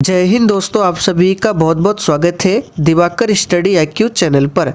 जय हिंद दोस्तों, आप सभी का बहुत बहुत स्वागत है दिवाकर स्टडी IQ चैनल पर।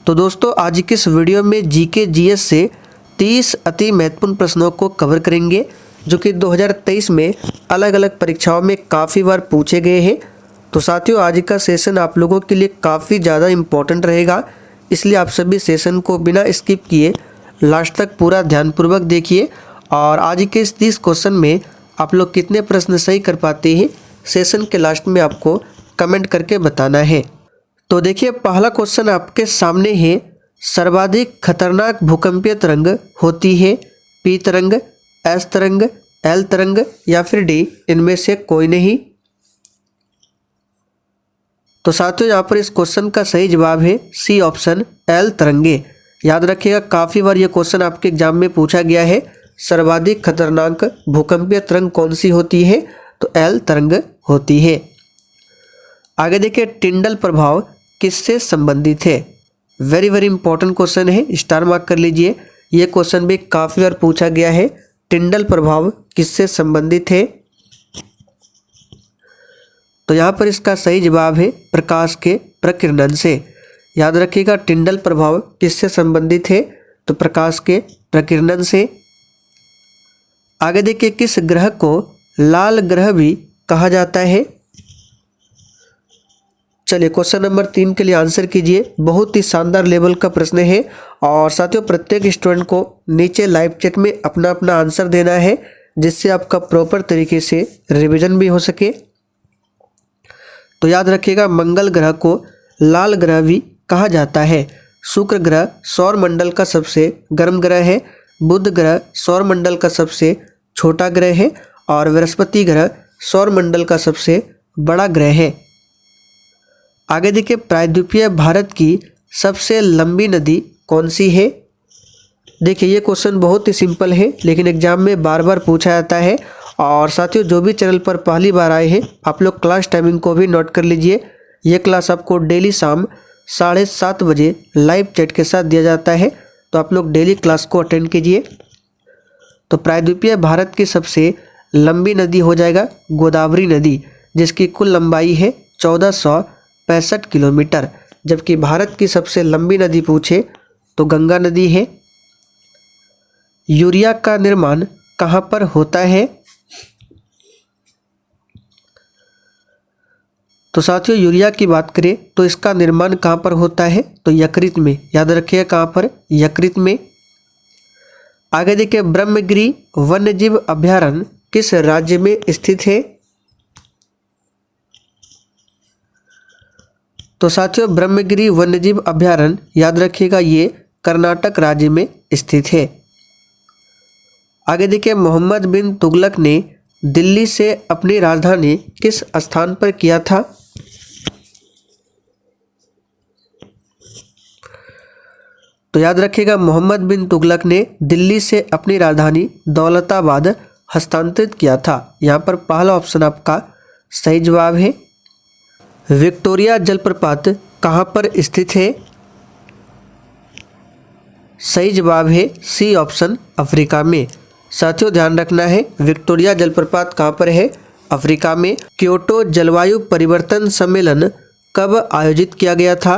तो दोस्तों, आज की इस वीडियो में जीके जीएस से 30 अति महत्वपूर्ण प्रश्नों को कवर करेंगे जो कि 2023 में अलग अलग परीक्षाओं में काफ़ी बार पूछे गए हैं। तो साथियों, आज का सेशन आप लोगों के लिए काफ़ी ज़्यादा इम्पोर्टेंट रहेगा, इसलिए आप सभी सेशन को बिना स्किप किए लास्ट तक पूरा ध्यानपूर्वक देखिए। और आज के इस 30 क्वेश्चन में आप लोग कितने प्रश्न सही कर पाते हैं, सेशन के लास्ट में आपको कमेंट करके बताना है। तो देखिए, पहला क्वेश्चन आपके सामने है। सर्वाधिक खतरनाक भूकंपीय तरंग होती है पी तरंग, एस तरंग, एल तरंग या फिर डी, इनमें से कोई नहीं। तो साथियों, यहाँ पर इस क्वेश्चन का सही जवाब है सी ऑप्शन, एल तरंगे। याद रखिएगा, काफ़ी बार ये क्वेश्चन आपके एग्जाम में पूछा गया है। सर्वाधिक खतरनाक भूकंपीय तरंग कौन सी होती है? तो एल तरंग होती है। आगे देखिए, टिंडल प्रभाव किससे संबंधित है? वेरी वेरी इंपॉर्टेंट क्वेश्चन है, स्टार मार्क कर लीजिए। ये क्वेश्चन भी काफ़ी बार पूछा गया है। टिंडल प्रभाव किससे संबंधित है? तो यहाँ पर इसका सही जवाब है प्रकाश के प्रकीर्णन से। याद रखिएगा, टिंडल प्रभाव किससे संबंधित है? तो प्रकाश के प्रकीर्णन से। आगे देखिए, किस ग्रह को लाल ग्रह भी कहा जाता है? चलिए, क्वेश्चन नंबर 3 के लिए आंसर कीजिए। बहुत ही शानदार लेवल का प्रश्न है और साथियों, प्रत्येक स्टूडेंट को नीचे लाइव चैट में अपना अपना आंसर देना है, जिससे आपका प्रॉपर तरीके से रिवीजन भी हो सके। तो याद रखिएगा, मंगल ग्रह को लाल ग्रह भी कहा जाता है। शुक्र ग्रह सौर मंडल का सबसे गर्म ग्रह है। बुध ग्रह सौर मंडल का सबसे छोटा ग्रह है और बृहस्पति ग्रह सौर मंडल का सबसे बड़ा ग्रह है। आगे देखिए, प्रायद्वीपीय भारत की सबसे लंबी नदी कौन सी है? देखिए, ये क्वेश्चन बहुत ही सिंपल है, लेकिन एग्जाम में बार बार पूछा जाता है। और साथियों, जो भी चैनल पर पहली बार आए हैं, आप लोग क्लास टाइमिंग को भी नोट कर लीजिए। ये क्लास आपको डेली शाम 7:30 बजे लाइव चैट के साथ दिया जाता है, तो आप लोग डेली क्लास को अटेंड कीजिए। तो प्रायद्वीपीय भारत की सबसे लंबी नदी हो जाएगा गोदावरी नदी, जिसकी कुल लंबाई है 1465 किलोमीटर। जबकि भारत की सबसे लंबी नदी पूछे तो गंगा नदी है। यूरिया का निर्माण कहाँ पर होता है? तो साथियों, यूरिया की बात करें तो इसका निर्माण कहाँ पर होता है? तो यकृत में। याद रखिए, कहाँ पर? यकृत में। आगे देखिए, ब्रह्मगिरी वन्यजीव अभयारण्य किस राज्य में स्थित है? तो साथियों, ब्रह्मगिरी वन्यजीव अभयारण्य, याद रखिएगा, ये कर्नाटक राज्य में स्थित है। आगे देखिए, मोहम्मद बिन तुगलक ने दिल्ली से अपनी राजधानी किस स्थान पर किया था? तो याद रखिएगा, मोहम्मद बिन तुगलक ने दिल्ली से अपनी राजधानी दौलताबाद हस्तांतरित किया था। यहाँ पर पहला ऑप्शन आपका सही जवाब है। विक्टोरिया जलप्रपात कहाँ पर स्थित है? सही जवाब है सी ऑप्शन, अफ्रीका में। साथियों, ध्यान रखना है, विक्टोरिया जलप्रपात कहाँ पर है? अफ्रीका में। क्योटो जलवायु परिवर्तन सम्मेलन कब आयोजित किया गया था?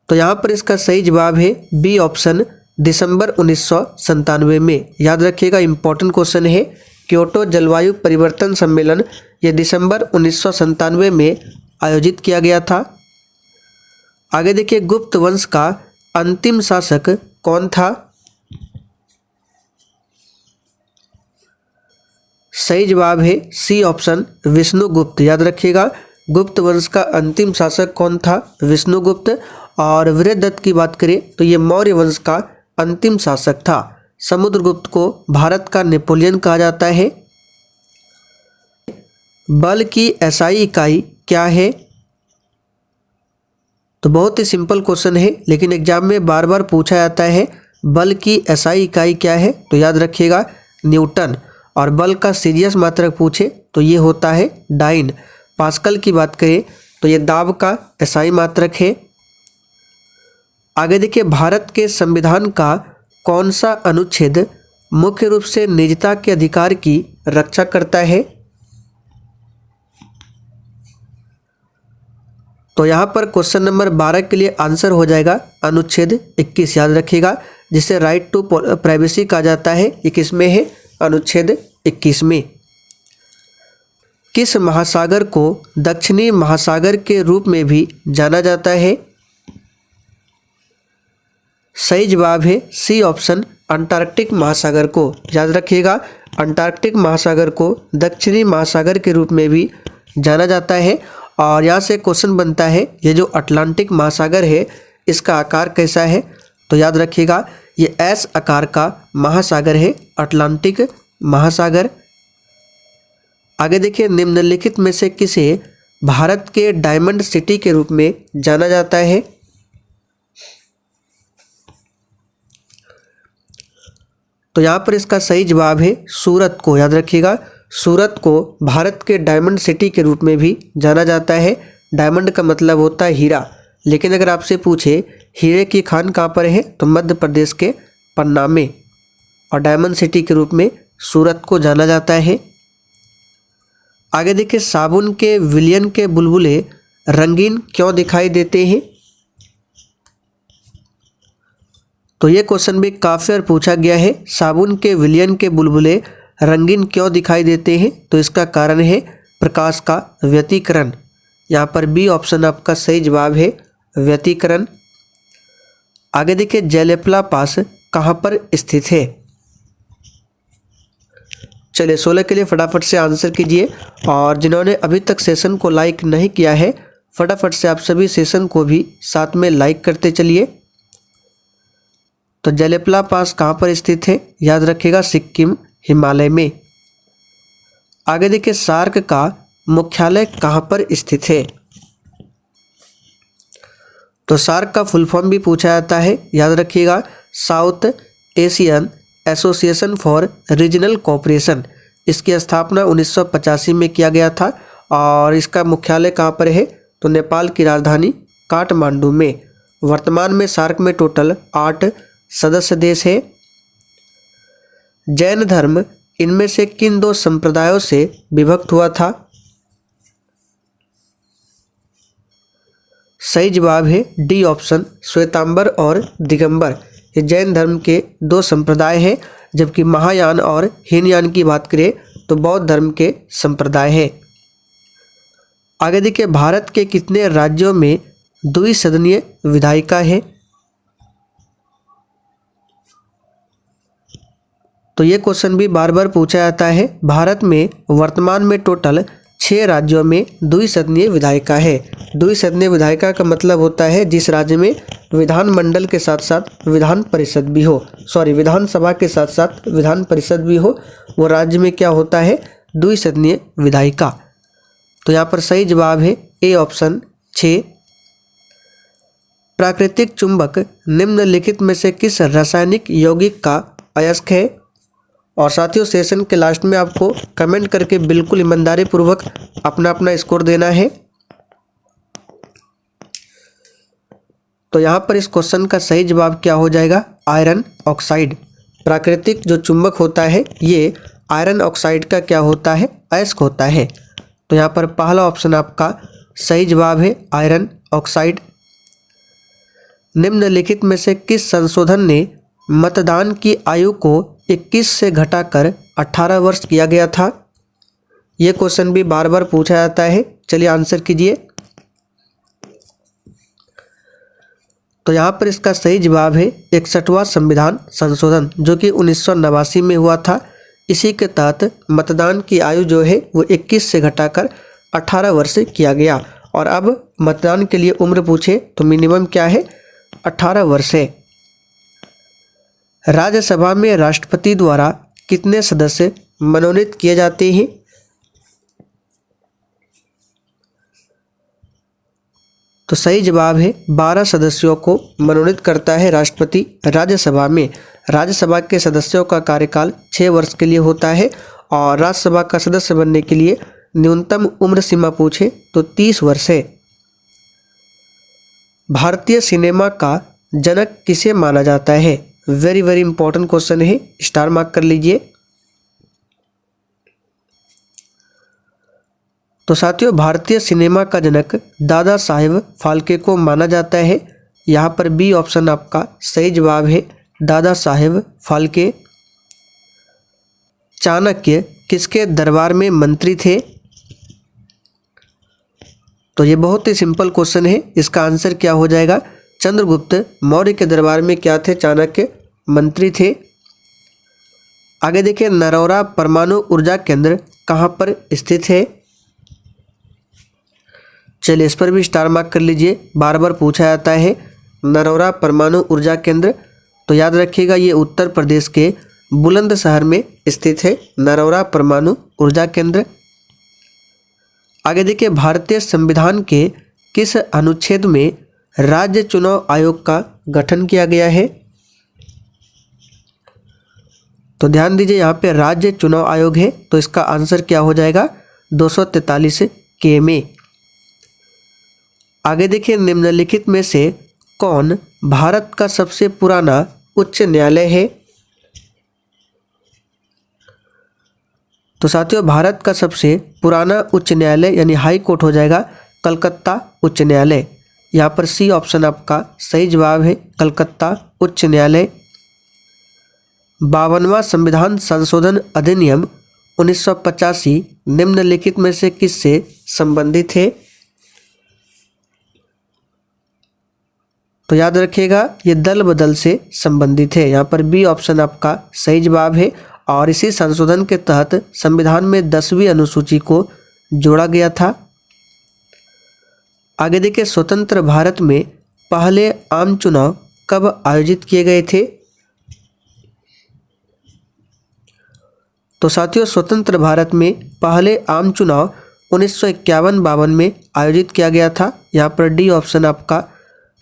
तो यहाँ पर इसका सही जवाब है बी ऑप्शन, दिसंबर 1997 में। याद रखिएगा, इंपॉर्टेंट क्वेश्चन है। क्योटो जलवायु परिवर्तन सम्मेलन ये दिसंबर 1997 में आयोजित किया गया था। आगे देखिए, गुप्त वंश का अंतिम शासक कौन था? सही जवाब है सी ऑप्शन, विष्णुगुप्त। याद रखिएगा, गुप्त वंश का अंतिम शासक कौन था? विष्णुगुप्त। और वीरदत्त की बात करें तो ये मौर्य वंश का अंतिम शासक था। समुद्रगुप्त को भारत का नेपोलियन कहा जाता है। बल की एसआई इकाई क्या है? तो बहुत ही सिंपल क्वेश्चन है, लेकिन एग्जाम में बार बार पूछा जाता है, बल की एसआई इकाई क्या है? तो याद रखिएगा, न्यूटन। और बल का सीरियस मात्रक पूछे तो ये होता है डाइन। पास्कल की बात करें तो ये दाब का एसआई मात्रक है। आगे देखिए, भारत के संविधान का कौन सा अनुच्छेद मुख्य रूप से निजता के अधिकार की रक्षा करता है? तो यहाँ पर क्वेश्चन नंबर 12 के लिए आंसर हो जाएगा अनुच्छेद 21, याद रखिएगा, जिसे राइट टू प्राइवेसी कहा जाता है। ये किसमें है? अनुच्छेद 21 में। किस महासागर को दक्षिणी महासागर के रूप में भी जाना जाता है? सही जवाब है सी ऑप्शन, अंटार्कटिक महासागर को। याद रखिएगा, अंटार्कटिक महासागर को दक्षिणी महासागर के रूप में भी जाना जाता है। और यहाँ से क्वेश्चन बनता है, ये जो अटलांटिक महासागर है इसका आकार कैसा है? तो याद रखिएगा, ये एस आकार का महासागर है, अटलांटिक महासागर। आगे देखिए, निम्नलिखित में से किसे भारत के डायमंड सिटी के रूप में जाना जाता है? तो यहाँ पर इसका सही जवाब है सूरत को। याद रखिएगा, सूरत को भारत के डायमंड सिटी के रूप में भी जाना जाता है। डायमंड का मतलब होता है हीरा, लेकिन अगर आपसे पूछे हीरे की खान कहाँ पर है, तो मध्य प्रदेश के पन्ना में, और डायमंड सिटी के रूप में सूरत को जाना जाता है। आगे देखिए, साबुन के विलयन के बुलबुले रंगीन क्यों दिखाई देते हैं? तो ये क्वेश्चन भी काफ़ी बार पूछा गया है, साबुन के विलयन के बुलबुले रंगीन क्यों दिखाई देते हैं? तो इसका कारण है प्रकाश का व्यतिकरण। यहाँ पर बी ऑप्शन आपका सही जवाब है, व्यतिकरण। आगे देखिए, जयलेपला पास कहाँ पर स्थित है? चलिए 16 के लिए फटाफट से आंसर कीजिए, और जिन्होंने अभी तक सेशन को लाइक नहीं किया है फटाफट से आप सभी सेशन को भी साथ में लाइक करते चलिए। तो जयलेपला पास कहाँ पर स्थित है? याद रखिएगा, सिक्किम, हिमालय में। आगे देखिए, सार्क का मुख्यालय कहाँ पर स्थित है? तो सार्क का फुल फॉर्म भी पूछा जाता है, याद रखिएगा, south Asian association for regional cooperation. इसकी स्थापना 1985 में किया गया था, और इसका मुख्यालय कहाँ पर है? तो नेपाल की राजधानी काठमांडू में। वर्तमान में सार्क में टोटल 8 सदस्य देश है। जैन धर्म इनमें से किन 2 संप्रदायों से विभक्त हुआ था? सही जवाब है डी ऑप्शन, श्वेतांबर और दिगंबर। ये जैन धर्म के 2 संप्रदाय हैं, जबकि महायान और हीनयान की बात करें तो बौद्ध धर्म के संप्रदाय है। आगे देखिए, भारत के कितने राज्यों में द्विसदनीय विधायिका है? तो ये क्वेश्चन भी बार बार पूछा जाता है। भारत में वर्तमान में टोटल 6 राज्यों में द्विसदनीय विधायिका है। द्विसदनीय विधायिका का मतलब होता है जिस राज्य में विधानमंडल के साथ साथ विधान परिषद भी हो, विधानसभा के साथ साथ विधान परिषद भी हो, वो राज्य में क्या होता है? द्विसदनीय विधायिका। तो यहाँ पर सही जवाब है ए ऑप्शन 6। प्राकृतिक चुंबक निम्नलिखित में से किस रासायनिक यौगिक का अयस्क है? और साथियों, सेशन के लास्ट में आपको कमेंट करके बिल्कुल ईमानदारी पूर्वक अपना अपना स्कोर देना है। तो यहाँ पर इस क्वेश्चन का सही जवाब क्या हो जाएगा? Iron oxide. प्राकृतिक जो चुंबक होता है ये आयरन ऑक्साइड का क्या होता है? अयस्क होता है। तो यहाँ पर पहला ऑप्शन आपका सही जवाब है, आयरन ऑक्साइड। निम्नलिखित में से किस संशोधन ने मतदान की आयु को 21 से घटाकर 18 वर्ष किया गया था? ये क्वेश्चन भी बार बार पूछा जाता है, चलिए आंसर कीजिए। तो यहाँ पर इसका सही जवाब है 61वां संविधान संशोधन, जो कि 1989 में हुआ था। इसी के तहत मतदान की आयु जो है वो 21 से घटाकर 18 वर्ष किया गया। और अब मतदान के लिए उम्र पूछे तो मिनिमम क्या है? 18 वर्ष है। राज्यसभा में राष्ट्रपति द्वारा कितने सदस्य मनोनीत किए जाते हैं? तो सही जवाब है 12 सदस्यों को मनोनीत करता है राष्ट्रपति राज्यसभा में। राज्यसभा के सदस्यों का कार्यकाल 6 वर्ष के लिए होता है, और राज्यसभा का सदस्य बनने के लिए न्यूनतम उम्र सीमा पूछे तो 30 वर्ष है। भारतीय सिनेमा का जनक किसे माना जाता है? वेरी वेरी इंपॉर्टेंट क्वेश्चन है, स्टार मार्क कर लीजिए। तो साथियों भारतीय सिनेमा का जनक दादा साहेब फाल्के को माना जाता है। यहाँ पर बी ऑप्शन आपका सही जवाब है, दादा साहेब फाल्के। चाणक्य किसके दरबार में मंत्री थे? तो ये बहुत ही सिंपल क्वेश्चन है, इसका आंसर क्या हो जाएगा? चंद्रगुप्त मौर्य के दरबार में क्या थे? चाणक्य मंत्री थे। आगे देखिए, नरौरा परमाणु ऊर्जा केंद्र कहाँ पर स्थित है? चलिए इस पर भी स्टार मार्क कर लीजिए, बार बार पूछा जाता है नरौरा परमाणु ऊर्जा केंद्र। तो याद रखिएगा ये उत्तर प्रदेश के बुलंदशहर में स्थित है नरौरा परमाणु ऊर्जा केंद्र। आगे देखिए, भारतीय संविधान के किस अनुच्छेद में राज्य चुनाव आयोग का गठन किया गया है? तो ध्यान दीजिए यहाँ पे राज्य चुनाव आयोग है, तो इसका आंसर क्या हो जाएगा? 243 के में। आगे देखिए, निम्नलिखित में से कौन भारत का सबसे पुराना उच्च न्यायालय है? तो साथियों भारत का सबसे पुराना उच्च न्यायालय यानी हाई कोर्ट हो जाएगा कलकत्ता उच्च न्यायालय। यहाँ पर सी ऑप्शन आपका सही जवाब है, कलकत्ता उच्च न्यायालय। 52वां संविधान संशोधन अधिनियम 1985 निम्नलिखित में से किससे संबंधित है? तो याद रखिएगा ये दल बदल से संबंधित है। यहाँ पर बी ऑप्शन आपका सही जवाब है और इसी संशोधन के तहत संविधान में 10वीं अनुसूची को जोड़ा गया था। आगे देखिए, स्वतंत्र भारत में पहले आम चुनाव कब आयोजित किए गए थे? तो साथियों स्वतंत्र भारत में पहले आम चुनाव 1951-52 में आयोजित किया गया था। यहाँ पर डी ऑप्शन आपका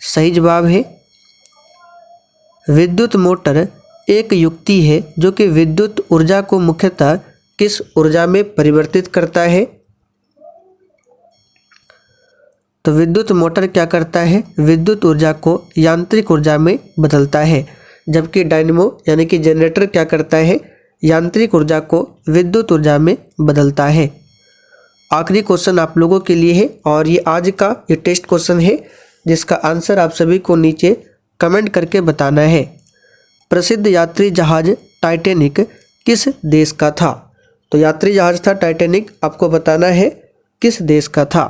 सही जवाब है। विद्युत मोटर एक युक्ति है जो कि विद्युत ऊर्जा को मुख्यतः किस ऊर्जा में परिवर्तित करता है? तो विद्युत मोटर क्या करता है? विद्युत ऊर्जा को यांत्रिक ऊर्जा में बदलता है, जबकि डायनेमो यानी कि जनरेटर क्या करता है? यांत्रिक ऊर्जा को विद्युत ऊर्जा में बदलता है। आखिरी क्वेश्चन आप लोगों के लिए है और ये आज का ये टेस्ट क्वेश्चन है जिसका आंसर आप सभी को नीचे कमेंट करके बताना है। प्रसिद्ध यात्री जहाज टाइटैनिक किस देश का था? तो यात्री जहाज था टाइटैनिक, आपको बताना है किस देश का था।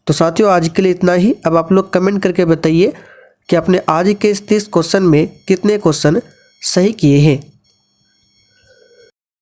तो साथियों आज के लिए इतना ही। अब आप लोग कमेंट करके बताइए कि आपने आज के इस 30 क्वेश्चन में कितने क्वेश्चन सही किए हैं।